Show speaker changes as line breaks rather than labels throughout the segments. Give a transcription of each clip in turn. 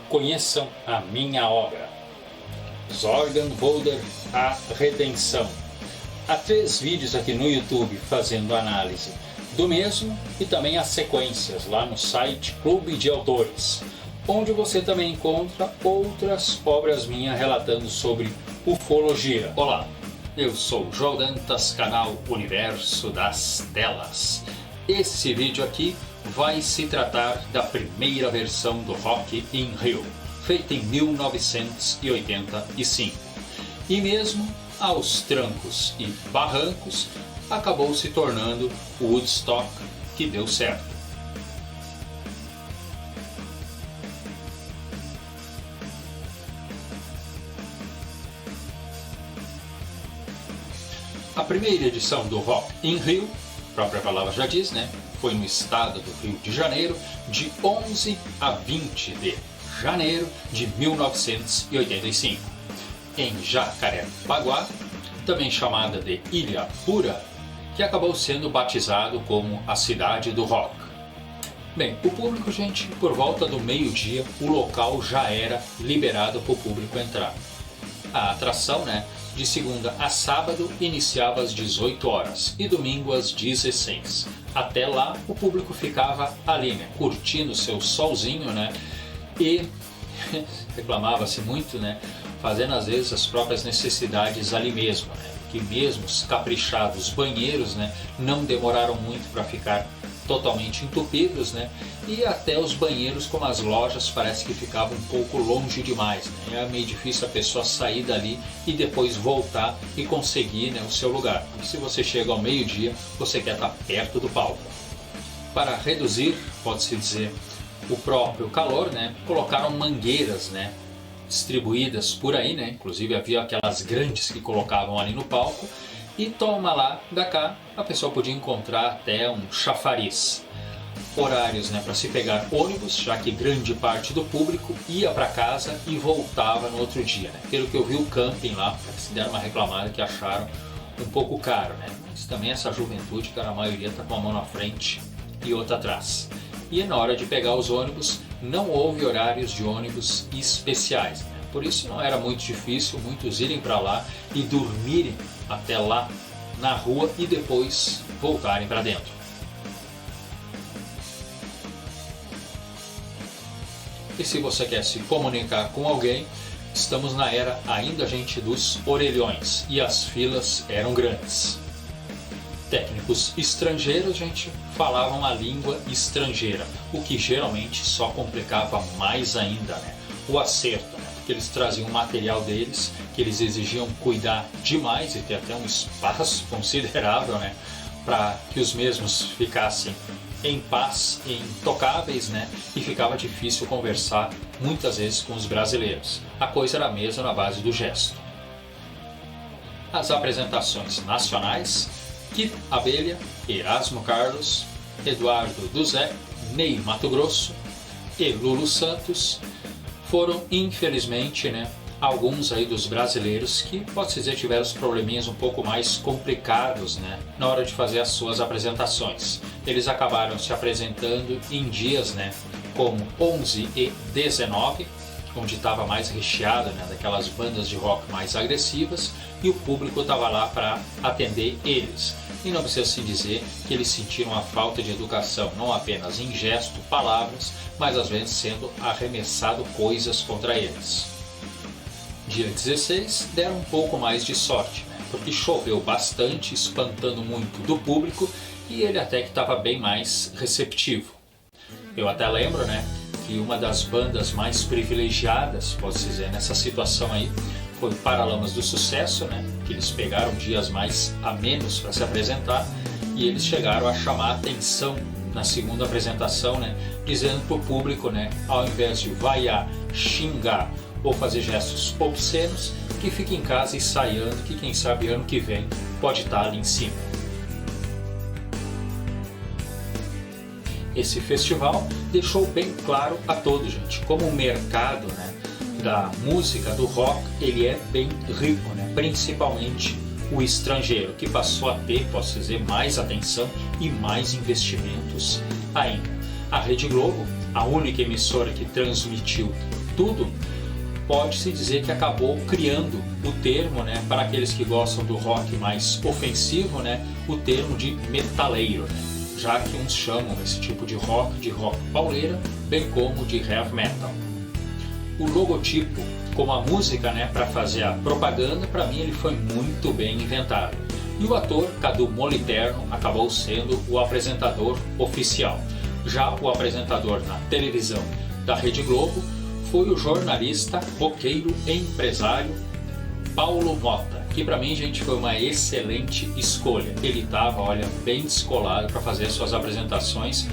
conheçam a minha obra. Zorganwälder, a Redenção. Há 3 vídeos aqui no YouTube fazendo análise do mesmo e também as sequências lá no site Clube de Autores, onde você também encontra outras obras minhas relatando sobre ufologia. Olá, eu sou João Dantas, canal Universo das Telas. Esse vídeo aqui vai se tratar da primeira versão do Rock in Rio, feita em 1985. E mesmo aos trancos e barrancos, acabou se tornando o Woodstock que deu certo. A primeira edição do Rock in Rio, a própria palavra já diz, né? Foi no estado do Rio de Janeiro, de 11 a 20 de janeiro de 1985, em Jacarepaguá, também chamada de Ilha Pura, que acabou sendo batizado como a cidade do rock. Bem, o público, gente, por volta do meio-dia, o local já era liberado para o público entrar. A atração, né, de segunda a sábado iniciava às 18 horas e domingo às 16. Até lá o público ficava ali, né, curtindo o seu solzinho, né, e reclamava-se muito, né, fazendo às vezes as próprias necessidades ali mesmo, né, que mesmo os caprichados banheiros, né, não demoraram muito para ficar totalmente entupidos, né, e até os banheiros, como as lojas, parece que ficavam um pouco longe demais, né, é meio difícil a pessoa sair dali e depois voltar e conseguir, né, o seu lugar, porque se você chega ao meio-dia, você quer estar perto do palco. Para reduzir, pode-se dizer, o próprio calor, né, colocaram mangueiras, né, distribuídas por aí, né, inclusive havia aquelas grandes que colocavam ali no palco, e toma lá da cá, a pessoa podia encontrar até um chafariz. Horários, né, para se pegar ônibus, já que grande parte do público ia para casa e voltava no outro dia, né. Pelo que eu vi, o camping lá, se deram uma reclamada que acharam um pouco caro, né, mas também essa juventude, que a maioria está com a mão na frente e outra atrás. E na hora de pegar os ônibus, não houve horários de ônibus especiais, né? Por isso não era muito difícil muitos irem para lá e dormirem até lá na rua e depois voltarem para dentro. E se você quer se comunicar com alguém, estamos na era ainda, gente, dos orelhões e as filas eram grandes. Técnicos estrangeiros, gente, falavam a língua estrangeira, o que geralmente só complicava mais ainda, né, o acerto, né, porque eles traziam o material deles, que eles exigiam cuidar demais e ter até um espaço considerável, né, para que os mesmos ficassem em paz, intocáveis, né, e ficava difícil conversar muitas vezes com os brasileiros. A coisa era a mesma na base do gesto. As apresentações nacionais: Kid Abelha, Erasmo Carlos, Eduardo Duzé, Ney Matogrosso e Lulu Santos foram, infelizmente, né, alguns aí dos brasileiros que, pode-se dizer, tiveram os probleminhas um pouco mais complicados, né, na hora de fazer as suas apresentações. Eles acabaram se apresentando em dias, né, como 11 e 19, onde estava mais recheado, né, daquelas bandas de rock mais agressivas, e o público estava lá para atender eles. E não precisa se dizer que eles sentiram a falta de educação, não apenas em gesto, palavras, mas às vezes sendo arremessado coisas contra eles. Dia 16 deram um pouco mais de sorte, né, porque choveu bastante, espantando muito do público, e ele até que estava bem mais receptivo. Eu até lembro, né, que uma das bandas mais privilegiadas, pode-se dizer, nessa situação aí, foi o Paralamas do Sucesso, né, que eles pegaram dias mais amenos para se apresentar, e eles chegaram a chamar a atenção na segunda apresentação, né, dizendo para o público, né, ao invés de vaiar, xingar ou fazer gestos obscenos, que fique em casa ensaiando, que quem sabe ano que vem pode estar ali em cima. Esse festival deixou bem claro a todos, gente, como o mercado, né, da música, do rock, ele é bem rico, né, principalmente o estrangeiro, que passou a ter, posso dizer, mais atenção e mais investimentos ainda. A Rede Globo, a única emissora que transmitiu tudo, pode-se dizer que acabou criando o termo, né, para aqueles que gostam do rock mais ofensivo, né, o termo de metaleiro, né, já que uns chamam esse tipo de rock pauleira, bem como de heavy metal. O logotipo, como a música, né, para fazer a propaganda, para mim ele foi muito bem inventado. E o ator Cadu Moliterno acabou sendo o apresentador oficial. Já o apresentador na televisão da Rede Globo foi o jornalista, roqueiro e empresário Paulo Motta, que para mim, gente, foi uma excelente escolha. Ele estava, olha, bem descolado para fazer suas apresentações.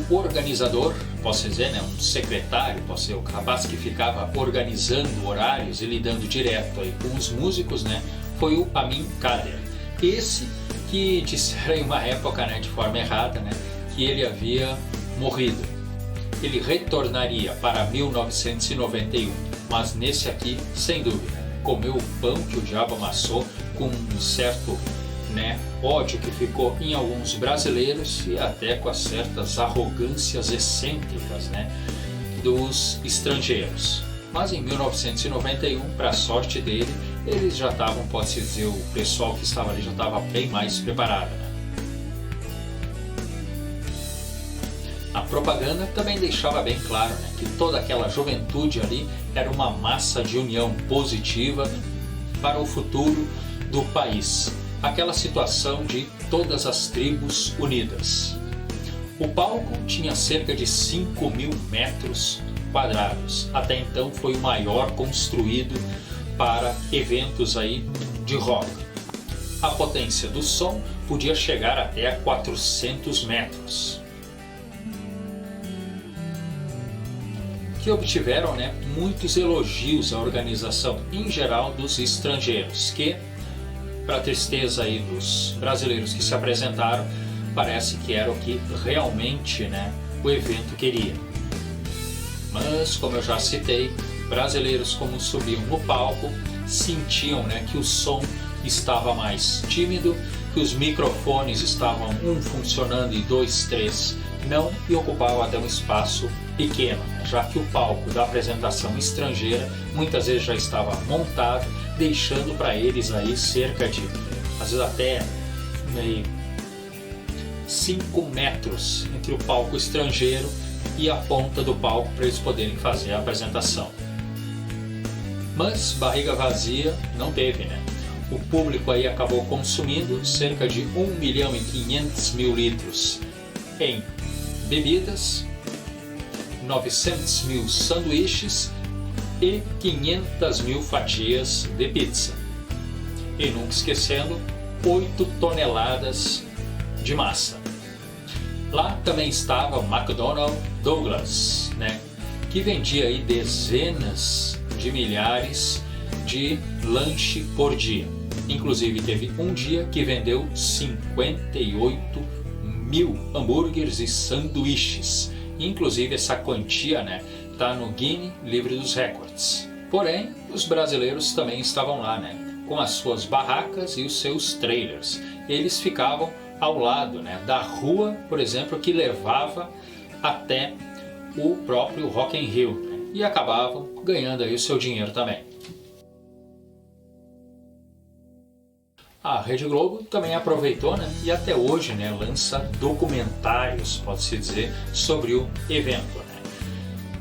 O organizador, posso dizer, né, um secretário, posso ser o rapaz que ficava organizando horários e lidando direto aí com os músicos, né, foi o Amin Kader. Esse que disseram em uma época, né, de forma errada, né, que ele havia morrido. Ele retornaria para 1991, mas nesse aqui, sem dúvida, comeu o pão que o diabo amassou com um certo, né, ódio que ficou em alguns brasileiros e até com as certas arrogâncias excêntricas, né, dos estrangeiros. Mas em 1991, para a sorte dele, eles já estavam, pode-se dizer, o pessoal que estava ali já estava bem mais preparado, né? A propaganda também deixava bem claro, né, que toda aquela juventude ali era uma massa de união positiva para o futuro do país. Aquela situação de todas as tribos unidas. O palco tinha cerca de 5.000 metros quadrados. Até então foi o maior construído para eventos aí de rock. A potência do som podia chegar até a 400 metros. Que obtiveram, né, muitos elogios à organização em geral dos estrangeiros, que, para tristeza aí dos brasileiros que se apresentaram, parece que era o que realmente, né, o evento queria. Mas, como eu já citei, brasileiros, como subiam no palco, sentiam, né, que o som estava mais tímido, que os microfones estavam um funcionando e dois, três não, e ocupavam até um espaço pequeno, já que o palco da apresentação estrangeira muitas vezes já estava montado, deixando para eles aí cerca de, às vezes até 5 metros entre o palco estrangeiro e a ponta do palco para eles poderem fazer a apresentação. Mas barriga vazia não teve, né? O público aí acabou consumindo cerca de 1.500.000 litros em bebidas, 900.000 sanduíches e 500.000 fatias de pizza. E nunca esquecendo, 8 toneladas de massa. Lá também estava o McDonnell Douglas, né, que vendia aí dezenas de milhares de lanche por dia. Inclusive teve um dia que vendeu 58.000 hambúrgueres e sanduíches. Inclusive essa quantia, né, está no Guinness Livre dos Records. Porém, os brasileiros também estavam lá, né, com as suas barracas e os seus trailers. Eles ficavam ao lado, né, da rua, por exemplo, que levava até o próprio Rock in Rio, né, e acabavam ganhando aí o seu dinheiro também. A Rede Globo também aproveitou, né, e até hoje, né, lança documentários, pode-se dizer, sobre o evento, né.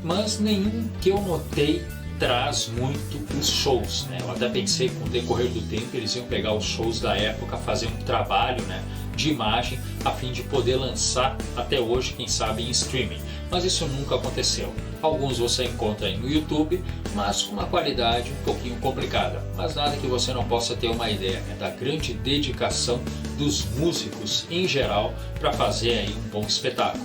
Mas nenhum que eu notei traz muito os shows, né. Eu até pensei que com o decorrer do tempo eles iam pegar os shows da época, fazer um trabalho, né, de imagem a fim de poder lançar até hoje, quem sabe, em streaming. Mas isso nunca aconteceu. Alguns você encontra aí no YouTube, mas com uma qualidade um pouquinho complicada. Mas nada que você não possa ter uma ideia, né, da grande dedicação dos músicos em geral para fazer aí um bom espetáculo.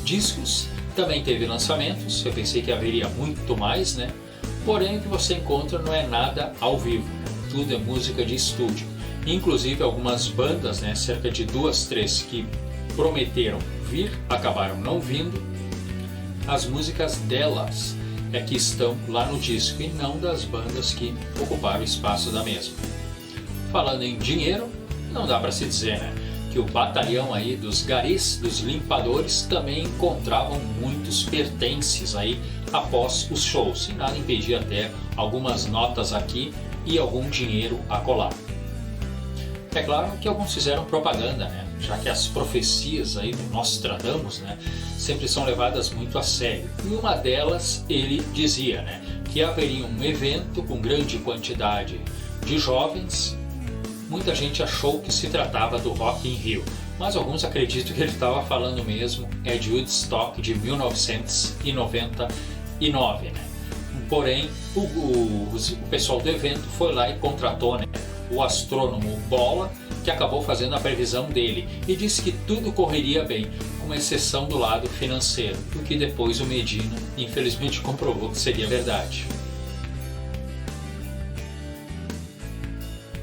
Discos também teve lançamentos, eu pensei que haveria muito mais, né? Porém o que você encontra não é nada ao vivo, né? Tudo é música de estúdio. Inclusive algumas bandas, né, cerca de 2, 3 que prometeram vir, acabaram não vindo. As músicas delas é que estão lá no disco e não das bandas que ocuparam o espaço da mesma. Falando em dinheiro, não dá para se dizer, né, que o batalhão aí dos garis, dos limpadores, também encontravam muitos pertences aí após os shows, e nada impedia até algumas notas aqui e algum dinheiro acolá. É claro que alguns fizeram propaganda, né? Já que as profecias aí do Nostradamus, né, sempre são levadas muito a sério. E uma delas ele dizia, né, que haveria um evento com grande quantidade de jovens. Muita gente achou que se tratava do Rock in Rio, mas alguns acreditam que ele estava falando mesmo de Woodstock de 1999, né? Porém, o pessoal do evento foi lá e contratou, né, o astrônomo Bola, que acabou fazendo a previsão dele e disse que tudo correria bem, com exceção do lado financeiro, o que depois o Medina infelizmente comprovou que seria verdade.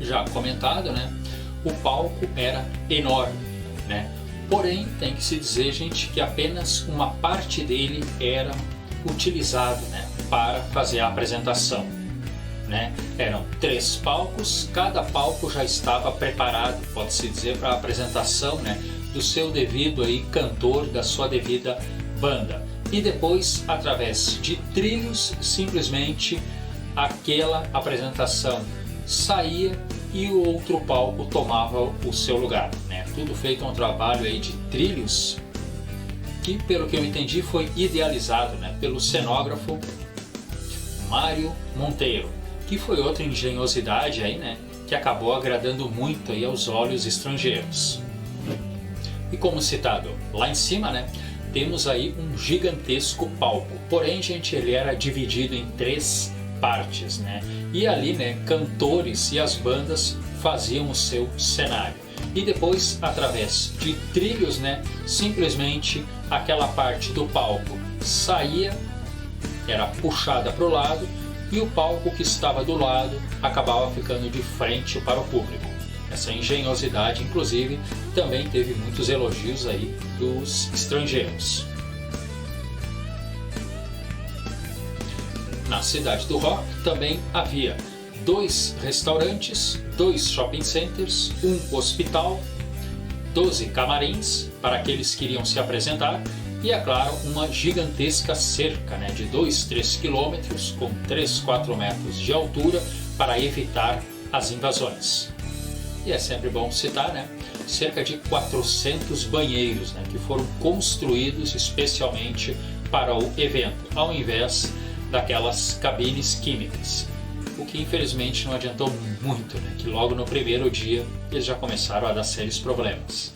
Já comentado, né, o palco era enorme, né? Porém, tem que se dizer, gente, que apenas uma parte dele era utilizado, né, para fazer a apresentação, né? Eram 3 palcos, cada palco já estava preparado, pode-se dizer, para a apresentação, né, do seu devido aí cantor, da sua devida banda. E depois, através de trilhos, simplesmente aquela apresentação saía e o outro palco tomava o seu lugar, né? Tudo feito um trabalho aí de trilhos que, pelo que eu entendi, foi idealizado, né, pelo cenógrafo Mário Monteiro, que foi outra engenhosidade aí, né, que acabou agradando muito aí aos olhos estrangeiros. E como citado lá em cima, né, temos aí um gigantesco palco. Porém, gente, ele era dividido em 3 partes, né? E ali, né, cantores e as bandas faziam o seu cenário. E depois, através de trilhos, né, simplesmente aquela parte do palco saía, era puxada para o lado, e o palco que estava do lado acabava ficando de frente para o público. Essa engenhosidade, inclusive, também teve muitos elogios aí dos estrangeiros. Na cidade do rock também havia 2 restaurantes, 2 shopping centers, um hospital, 12 camarins para aqueles que iriam se apresentar e, é claro, uma gigantesca cerca, né, de 2-3 quilômetros com 3-4 metros de altura para evitar as invasões. E é sempre bom citar, né, cerca de 400 banheiros, né, que foram construídos especialmente para o evento, ao invés daquelas cabines químicas. O que infelizmente não adiantou muito, né, que logo no primeiro dia eles já começaram a dar sérios problemas.